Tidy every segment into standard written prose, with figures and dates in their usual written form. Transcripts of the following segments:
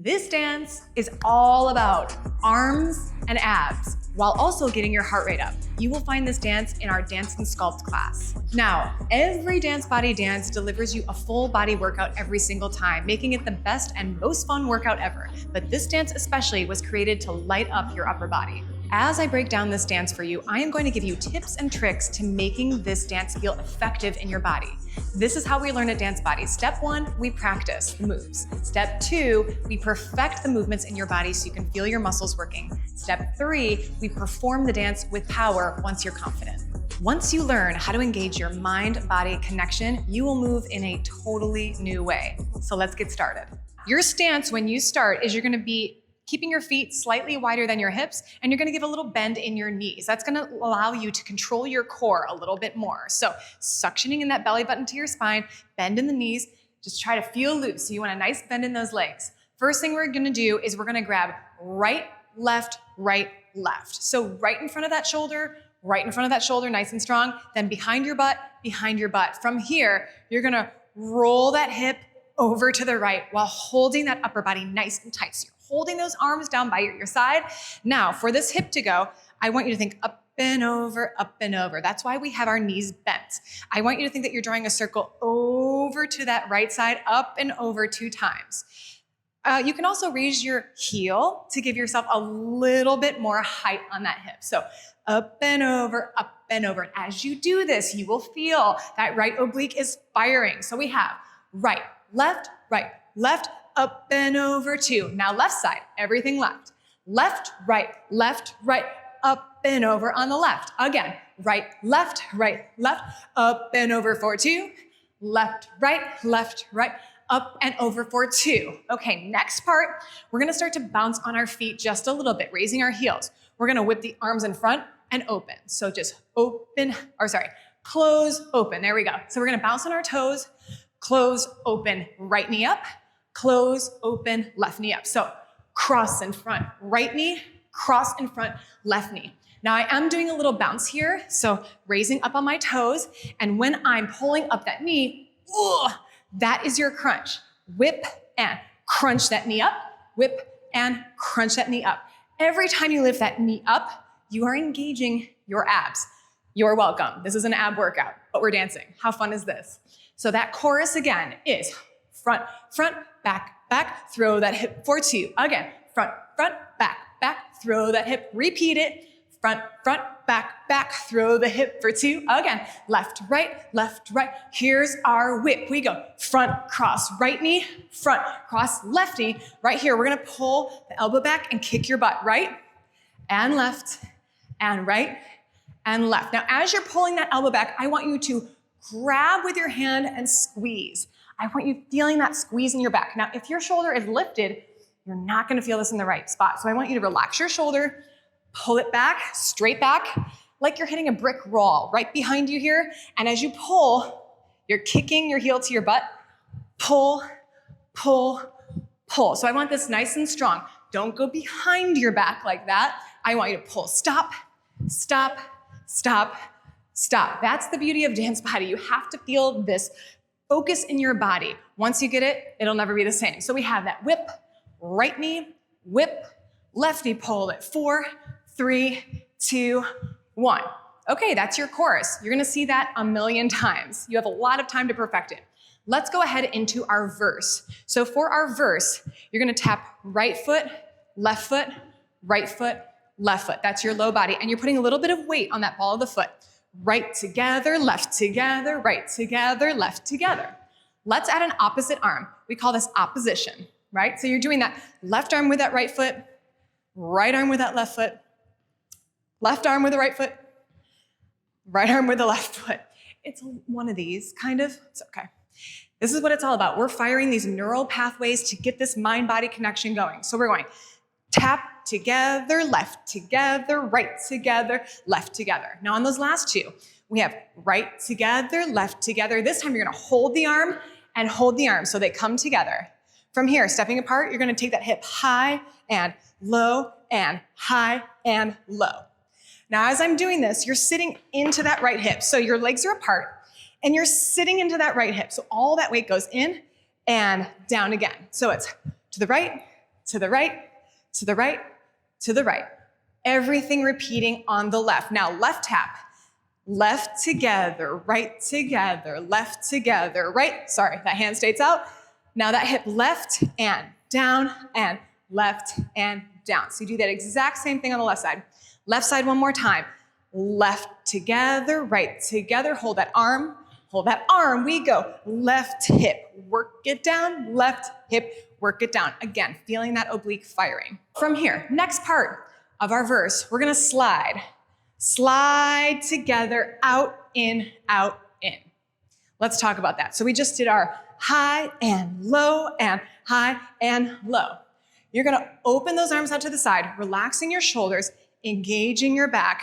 This dance is all about arms and abs while also getting your heart rate up. You will find this dance in our Dance and Sculpt class. Now, every DanceBody dance delivers you a full body workout every single time, making it the best and most fun workout ever. But this dance especially was created to light up your upper body. As I break down this dance for you, I am going to give you tips and tricks to making this dance feel effective in your body. This is how we learn at DanceBody. Step 1, we practice the moves. Step 2, we perfect the movements in your body so you can feel your muscles working. Step 3, we perform the dance with power once you're confident. Once you learn how to engage your mind-body connection, you will move in a totally new way. So let's get started. Your stance when you start is you're gonna be keeping your feet slightly wider than your hips, and you're gonna give a little bend in your knees. That's gonna allow you to control your core a little bit more. So suctioning in that belly button to your spine, bend in the knees, just try to feel loose. So you want a nice bend in those legs. First thing we're gonna do is we're gonna grab right, left, right, left. So right in front of that shoulder, nice and strong, then behind your butt, behind your butt. From here, you're gonna roll that hip over to the right while holding that upper body nice and tight. So you're holding those arms down by your side. Now, for this hip to go, I want you to think up and over, up and over. That's why we have our knees bent. I want you to think that you're drawing a circle over to that right side, up and over 2 times. You can also raise your heel to give yourself a little bit more height on that hip. So up and over, up and over. And as you do this, you will feel that right oblique is firing. So we have right, left, up and over 2. Now left side, everything left. Left, right, up and over on the left. Again, right, left, up and over for 2. Left, right, up and over for 2. Okay, next part, we're gonna start to bounce on our feet just a little bit, raising our heels. We're gonna whip the arms in front and open. So just close, open, there we go. So we're gonna bounce on our toes, close, open, right knee up, close, open, left knee up. So cross in front, right knee, cross in front, left knee. Now I am doing a little bounce here, so raising up on my toes, and when I'm pulling up that knee, that is your crunch. Whip and crunch that knee up, whip and crunch that knee up. Every time you lift that knee up, you are engaging your abs. You're welcome. This is an ab workout, but we're dancing. How fun is this? So that chorus again is front, back, throw that hip for 2. Again, front, back, throw that hip, repeat it. Front, back, throw the hip for 2. Again, left, right. Here's our whip. We go front, cross, right knee, front, cross, left knee. Right here, we're gonna pull the elbow back and kick your butt. Right and left and right and left. Now, as you're pulling that elbow back, I want you to grab with your hand and squeeze. I want you feeling that squeeze in your back. Now, if your shoulder is lifted, you're not gonna feel this in the right spot. So I want you to relax your shoulder, pull it back, straight back, like you're hitting a brick wall right behind you here. And as you pull, you're kicking your heel to your butt. Pull. So I want this nice and strong. Don't go behind your back like that. I want you to pull. Stop. That's the beauty of DanceBody. You have to feel this focus in your body. Once you get it, it'll never be the same. So we have that whip, right knee, whip, left knee, pull it. 4, 3, 2, 1. Okay, that's your chorus. You're gonna see that a million times. You have a lot of time to perfect it. Let's go ahead into our verse. So for our verse, you're gonna tap right foot, left foot, right foot, left foot. That's your low body. And you're putting a little bit of weight on that ball of the foot. Right together, left together, right together, left together. Let's add an opposite arm. We call this opposition, right? So you're doing that left arm with that right foot, right arm with that left foot, left arm with the right foot, right arm with the left foot. It's one of these, kind of. It's okay. This is what it's all about. We're firing these neural pathways to get this mind-body connection going. So we're going tap together, left together, right together, left together. Now on those last 2, we have right together, left together. This time you're gonna hold the arm and hold the arm so they come together. From here, stepping apart, you're gonna take that hip high and low and high and low. Now, as I'm doing this, you're sitting into that right hip. So your legs are apart and you're sitting into that right hip. So all that weight goes in and down again. So it's to the right to the right, to the right, to the right. Everything repeating on the left. Now left tap, left together, right together, left together, right. Sorry, that hand stays out. Now that hip left and down and left and down. So you do that exact same thing on the left side. Left side one more time. Left together, right together. Hold that arm, hold that arm. We go left hip, work it down, left hip, work it down. Again, feeling that oblique firing. From here, next part of our verse, we're gonna slide. Slide together, out, in, out, in. Let's talk about that. So we just did our high and low and high and low. You're gonna open those arms out to the side, relaxing your shoulders, engaging your back,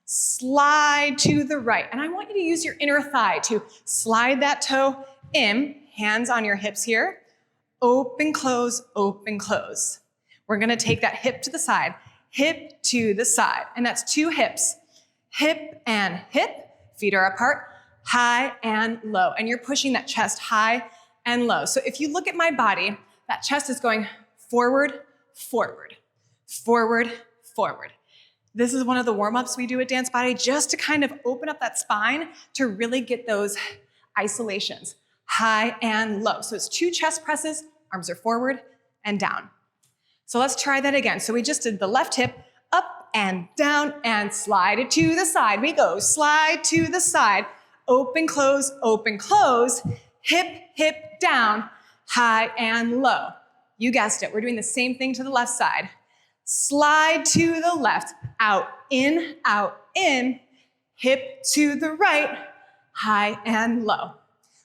slide to the right. And I want you to use your inner thigh to slide that toe in, hands on your hips here, open, close, open, close. We're gonna take that hip to the side, hip to the side. And that's two hips, hip and hip, feet are apart, high and low. And you're pushing that chest high and low. So if you look at my body, that chest is going forward, forward, forward, forward. This is one of the warm-ups we do at DanceBody just to kind of open up that spine to really get those isolations, high and low. So it's two chest presses, arms are forward and down. So let's try that again. So we just did the left hip up and down and slide it to the side. We go slide to the side, open, close, hip, hip, down, high and low. You guessed it, we're doing the same thing to the left side. Slide to the left, out, in, hip to the right, high and low.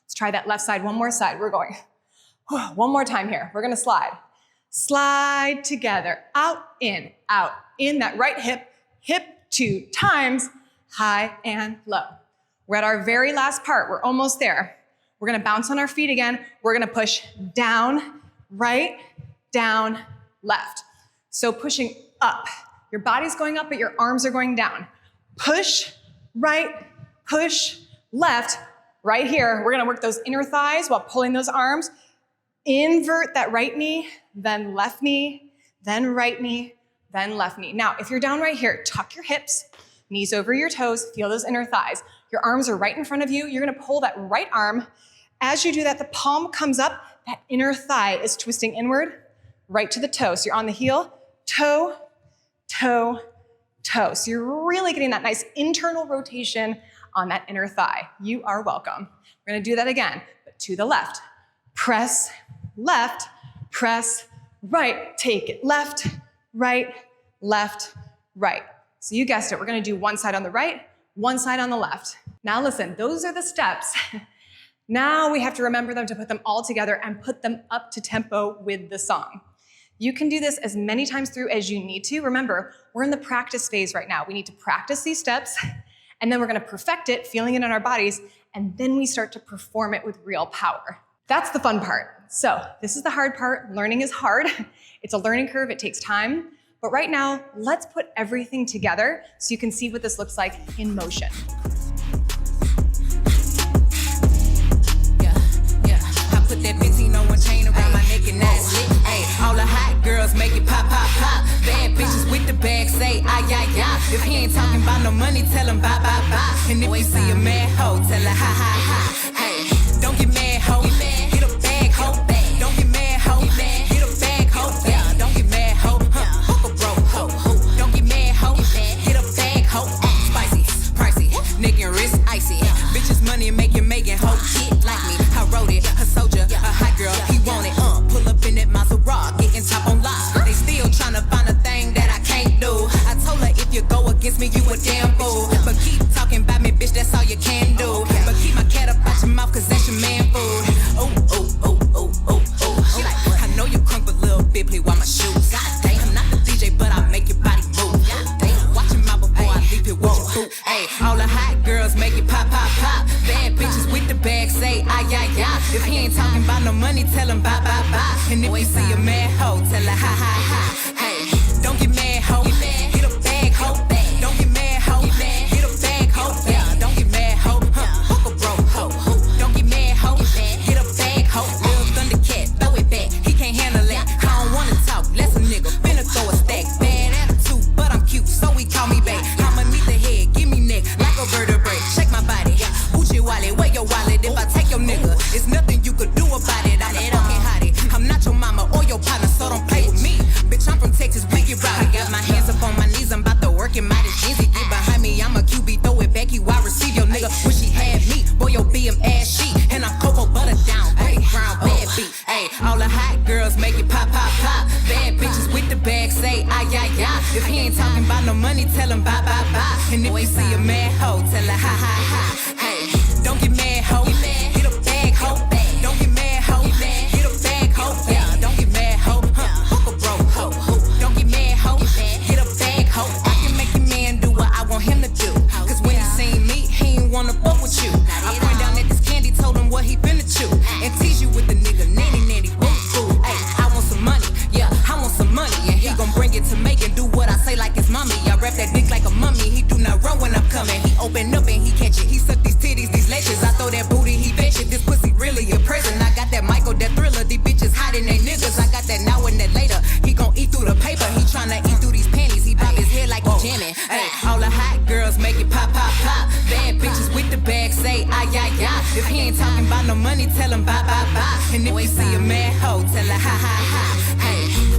Let's try that left side, one more side. We're going, one more time here. We're gonna slide. Slide together, out, in, that right hip, hip 2 times, high and low. We're at our very last part, we're almost there. We're gonna bounce on our feet again. We're gonna push down, right, down, left. So pushing up. Your body's going up, but your arms are going down. Push right, push left. Right here, we're gonna work those inner thighs while pulling those arms. Invert that right knee, then left knee, then right knee, then left knee. Now, if you're down right here, tuck your hips, knees over your toes, feel those inner thighs. Your arms are right in front of you. You're gonna pull that right arm. As you do that, the palm comes up, that inner thigh is twisting inward, right to the toe. So you're on the heel, toe, toe, toe. So you're really getting that nice internal rotation on that inner thigh. You are welcome. We're gonna do that again, but to the left. Press left, press right. Take it left, right, left, right. So you guessed it, we're gonna do one side on the right, one side on the left. Now listen, those are the steps. Now we have to remember them to put them all together and put them up to tempo with the song. You can do this as many times through as you need to. Remember, we're in the practice phase right now. We need to practice these steps, and then we're gonna perfect it, feeling it in our bodies, and then we start to perform it with real power. That's the fun part. So this is the hard part. Learning is hard. It's a learning curve, it takes time. But right now, let's put everything together so you can see what this looks like in motion. Put that 1501 chain around my neck and that's it. Ay, all the hot girls make it pop, pop, pop. Bad bitches with the bag say, ay, ay, ay. If he ain't talking about no money, tell him bye, bye, bye. And if you see a mad hoe, tell her ha, ha, ha. Hey, don't get mad, hoe. Get a bag, hoe. Don't get mad, hoe. Get a bag, hoe. Yeah, don't get mad, hoe. Fuck a broke hoe. Don't get mad, hoe. Get a bag, hoe. Spicy, pricey, nigga wrist icy. Bitches money making hoe shit like me. I wrote it, a soldier, a hot girl, he want it. Pull up in that Maserati, getting top on lock. They still tryna find a thing that I can't do. I told her if you go against me, you a damn fool. But keep talking about me, bitch, that's all you can do. But keep my cat up out your mouth, cause that's your man food. Oh, oh, oh, oh, oh, oh. I know you crunk a little bit, play with my shoes. God damn, I'm not the DJ, but I make your body move. God damn, watch your mouth before I leave it with your boot. Ay, all the hot girls make it pop, pop, pop. Bad bitches with the bag say, ay, ay, ay. If he ain't talking about no money, tell him bye, bye, bye. And if you see a mad hoe, tell her ha, ha, ha. Hey, don't get mad, hoe. Get a bag, hoe. Don't get mad, hoe. Get a bag, hoe. Yeah, don't get mad, hoe. Fuck a broke hoe. Don't get mad, hoe. Get a bag, hoe. Little Thundercat, throw it back. He can't handle it. I don't wanna talk. bag, say ay, ay, ay. If he ain't talking about no money, tell him bye, bye, bye. And if you see a mad hoe, tell her ha, ha, ha. Hey, don't get mad, hoe. Get a bag, hoe. Don't get mad, hoe. Get a bag, hoe. Yeah, don't get mad, hoe. Fuck a bro, hoe. Don't get mad, hoe. Get a bag, hoe. I can make your man do what I want him to do. Cause when he seen me, he ain't wanna fuck with you. I point down at this candy, told him what he finna chew. And tease you with the nigga, nanny, boo, boo. Ay, I want some money, yeah, I want some money. And he gon' bring it to Megan, do what I say like it's mommy. I wrap that dick like a mummy, he do not run when I'm coming. He open up and he catch it, he suck these titties, these lashes. I throw that booty, he bitch it, this pussy really a present. I got that Michael, that Thriller, these bitches hiding they niggas. I got that now and that later, he gon' eat through the paper. He tryna eat through these panties, he bob his head like he jamming. Ay, all the hot girls make it pop, pop, pop. Bad bitches with the bag say ay, ay, ay. If he ain't talking about no money, tell him bye, bye, bye. And if you see a mad hoe, tell her ha, ha, ha. Hey,